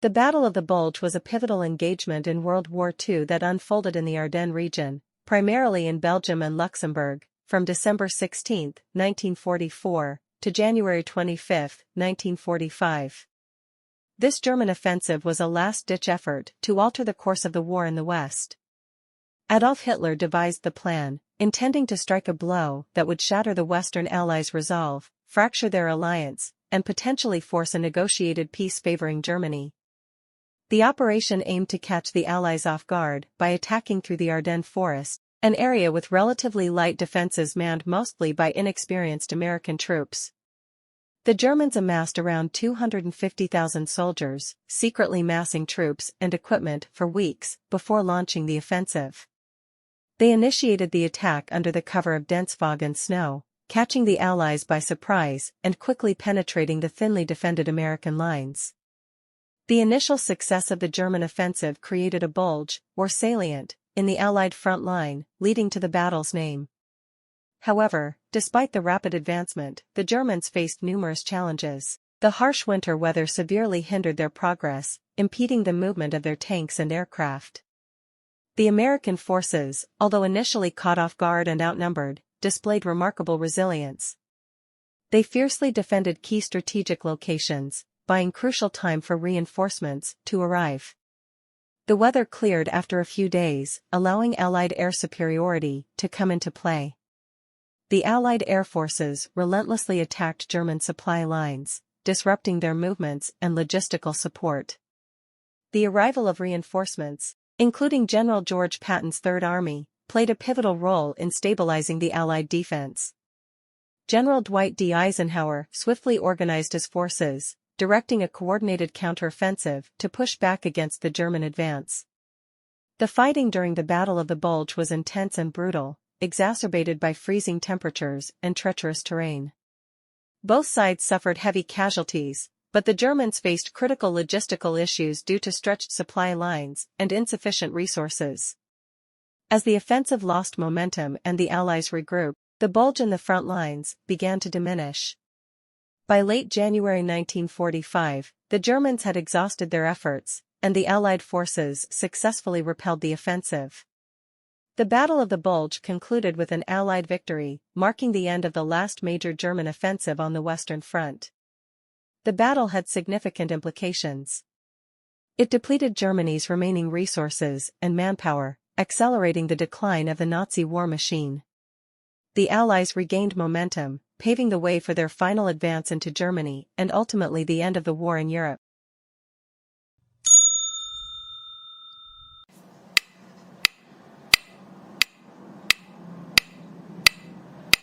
The Battle of the Bulge was a pivotal engagement in World War II that unfolded in the Ardennes region, primarily in Belgium and Luxembourg, from December 16, 1944, to January 25, 1945. This German offensive was a last-ditch effort to alter the course of the war in the West. Adolf Hitler devised the plan, intending to strike a blow that would shatter the Western Allies' resolve, fracture their alliance, and potentially force a negotiated peace favoring Germany. The operation aimed to catch the Allies off guard by attacking through the Ardennes forest, an area with relatively light defenses manned mostly by inexperienced American troops. The Germans amassed around 250,000 soldiers, secretly massing troops and equipment for weeks before launching the offensive. They initiated the attack under the cover of dense fog and snow, catching the Allies by surprise and quickly penetrating the thinly defended American lines. The initial success of the German offensive created a bulge, or salient, in the Allied front line, leading to the battle's name. However, despite the rapid advancement, the Germans faced numerous challenges. The harsh winter weather severely hindered their progress, impeding the movement of their tanks and aircraft. The American forces, although initially caught off guard and outnumbered, displayed remarkable resilience. They fiercely defended key strategic locations, buying crucial time for reinforcements to arrive. The weather cleared after a few days, allowing Allied air superiority to come into play. The Allied air forces relentlessly attacked German supply lines, disrupting their movements and logistical support. The arrival of reinforcements, including General George Patton's Third Army, played a pivotal role in stabilizing the Allied defense. General Dwight D. Eisenhower swiftly organized his forces, directing a coordinated counteroffensive to push back against the German advance. The fighting during the Battle of the Bulge was intense and brutal, exacerbated by freezing temperatures and treacherous terrain. Both sides suffered heavy casualties, but the Germans faced critical logistical issues due to stretched supply lines and insufficient resources. As the offensive lost momentum and the Allies regrouped, the bulge in the front lines began to diminish. By late January 1945, the Germans had exhausted their efforts, and the Allied forces successfully repelled the offensive. The Battle of the Bulge concluded with an Allied victory, marking the end of the last major German offensive on the Western Front. The battle had significant implications. It depleted Germany's remaining resources and manpower, accelerating the decline of the Nazi war machine. The Allies regained momentum, paving the way for their final advance into Germany and ultimately the end of the war in Europe.